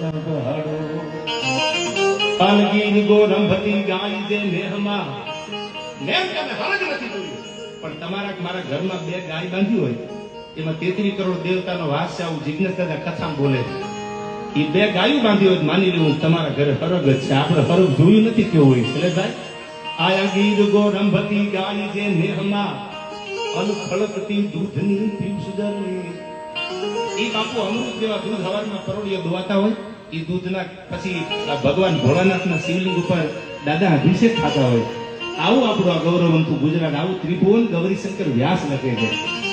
સંભાળો અનગીર ગોરંભતી ગાય જે મેહમાં મેં તમે હરજ નથી જોયું પણ તમારા મારા ઘરમાં બે ગાય બાંધી હોય એમાં 33 કરોડ દેવતાનો વાસ છે આવું જિજ્ઞેસ દાદા કથામાં બોલે છે એ બે ગાયું બાંધી હોય માની લેવું તમારા ઘરે હરગ જ છે આપણે હરગ જોયું નથી કેવું હોય એટલે ભાઈ આયા ગીર ગોરંભતી ગાય જે મેહમાં અનફળકતી દૂધની પીવસદરની એ બાપુ અમૃત જેવા દૂધ હવારમાં પરોળીએ દોવાતા હોય એ દૂધના પછી ભગવાન ભોળાનાથના શિવલિંગ ઉપર દાદા અભિષેક થતા હોય આવું આપણું આ ગૌરવંતું ગુજરાત આવું ત્રિભુવન ગૌરીશંકર વ્યાસ લખે છે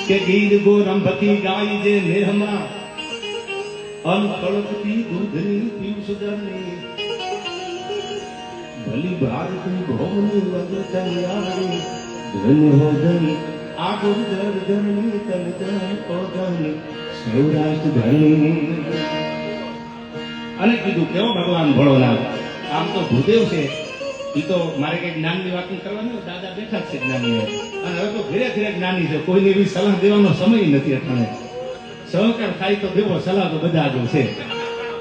કે ગીર ગોરંભતી ગાય જે મેહમાં અનફળકતી દૂધની પીવસદરની ભલી ભારતી ભોગની વગતયારી ધન હો ધન આ ગુર્જર ધરની તન તન ઓધની સૌરાષ્ટ્ર ધરની અને કીધું કેવો ભગવાન ભોળોનાથ આમ તો ભૂદેવ છે એ તો મારે કઈ જ્ઞાનની વાત કરવાની દાદા બેઠા છે જ્ઞાની અને હવે તો ધીરે ધીરે જ્ઞાની છે કોઈને એવી સલાહ દેવાનો સમય નથી અઠાણે સહકાર થાય તો દેવો સલાહ તો બધા આગળ છે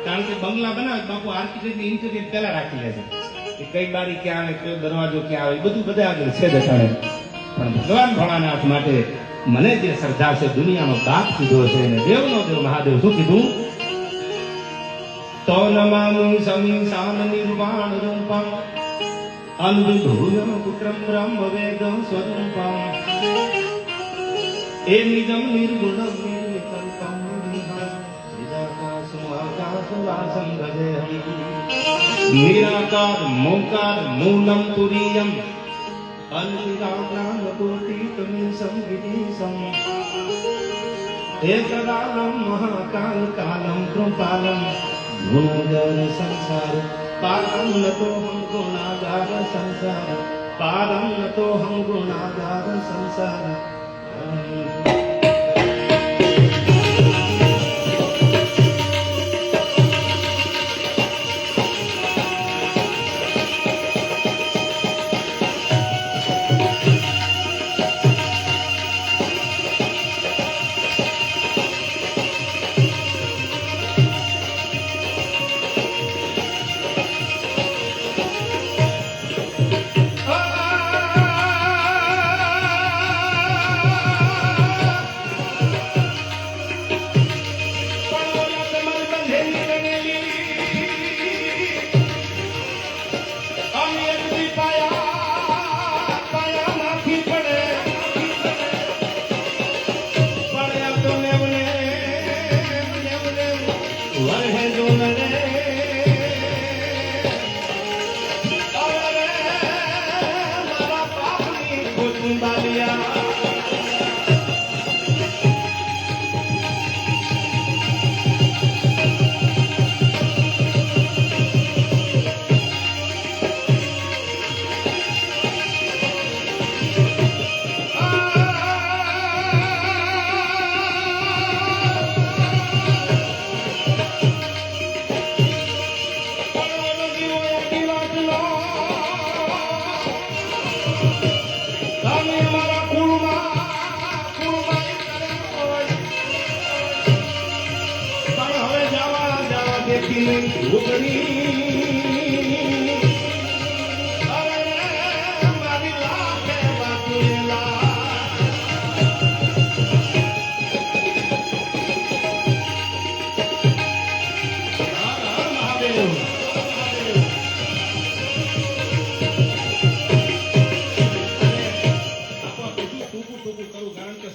કારણ કે બંગલા બનાવે બાપુ આર્કિટેક્ટની ઇન્ટિરિયર પહેલા રાખી લે છે કઈ બારી ક્યાં આવે કયો દરવાજો ક્યાં આવે બધું બધા આગળ છે દટાણે પણ ભગવાન ભોળાનાથ માટે મને જે શ્રદ્ધા છે દુનિયાનો બાપ કીધો છે અને દેવનો દેવ મહાદેવ શું કીધું તો નમામિ સમી સાન નિર્વાણ રૂપમ અનવિભૂય પુત્રમ બ્રહ્મ વેદ સ્વરૂપમ એ નિજમ નિર્ગુણમ નિર્વિકલ્પમ નિરાકાશમ ભજેહમ નિરાકાર મોકાર મૂલમ તુરીયમ અનિરાજ્ઞાન કોટિતમિ સંગીતમ એકરાલમ મહાકાલ કાલમ કૃપાલમ ગુણજર સંસાર પારમ નતો હમ ગુણાગાર સંસાર પારમ નતો હમ ગુણાગાર સંસાર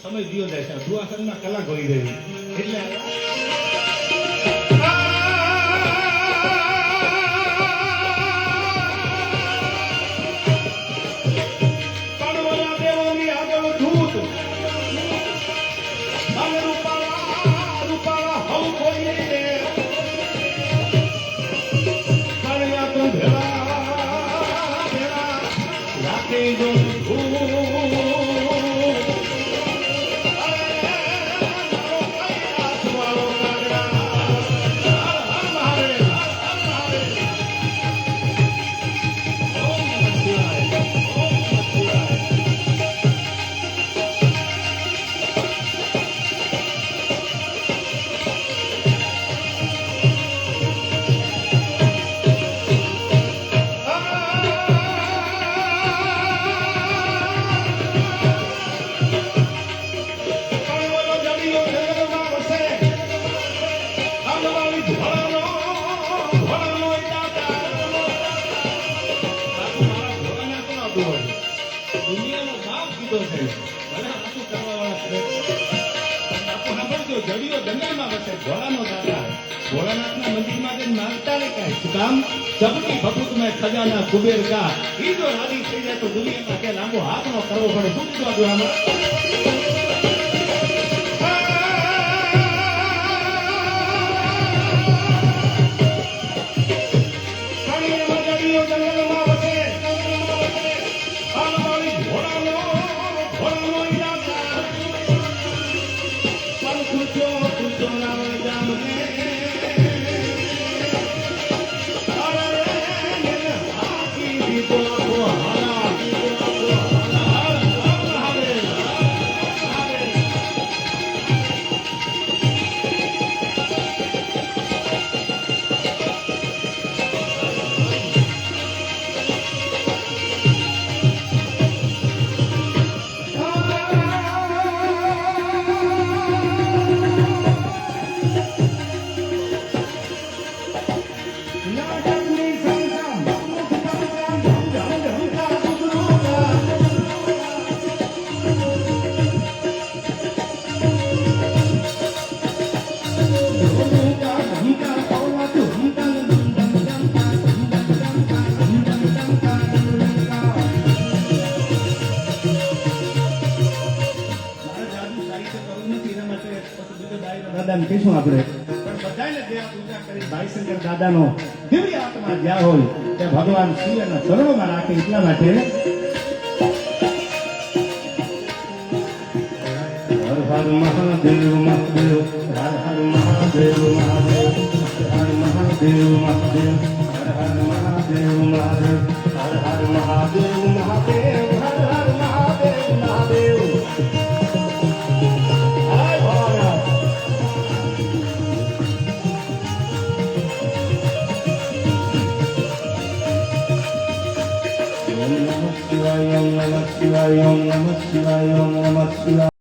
સમય દિયો જાય છે સુવાસનમાં કલાક હોઈ ગઈ એટલે ભલે આંસુ કરવાવાળા છે. બાપુ સાંભળજો, જડીઓ જંગલમાં વસે, ભોળાનો દાદા. ભોળાનાથના મંદિરમાં જઈને માંગતા ને કાંઈ. શું કામ? સબકી ભભૂત મેં ખજાના કુબેર કા. ઈ જો રાજી થઈ જાય તો દુનિયામાં કે લાંબો હાથ નો કરવો પડે. શું કીધું આ દુઆમાં? દાદાને કહીશું આપણે, પણ બધાને જે આ પૂજા કરી ભાઈશંકર દાદાનો દિવ્ય આત્મા જ્યાં હોય તે ભગવાન શિવના ચરણોમાં રાખે. એટલા માટે હર હર મહાદેવ મહાદેવ, હર હર મહાદેવ મહાદેવ, હર Mahadev Mahadev, Har Har Mahadev Mahadev, Har Har Mahadev Mahadev, Har Har Mahadev Mahadev. Om Namah Shivaya, Om Namah Shivaya, Om Namah Shivaya, Om Namah Shivaya.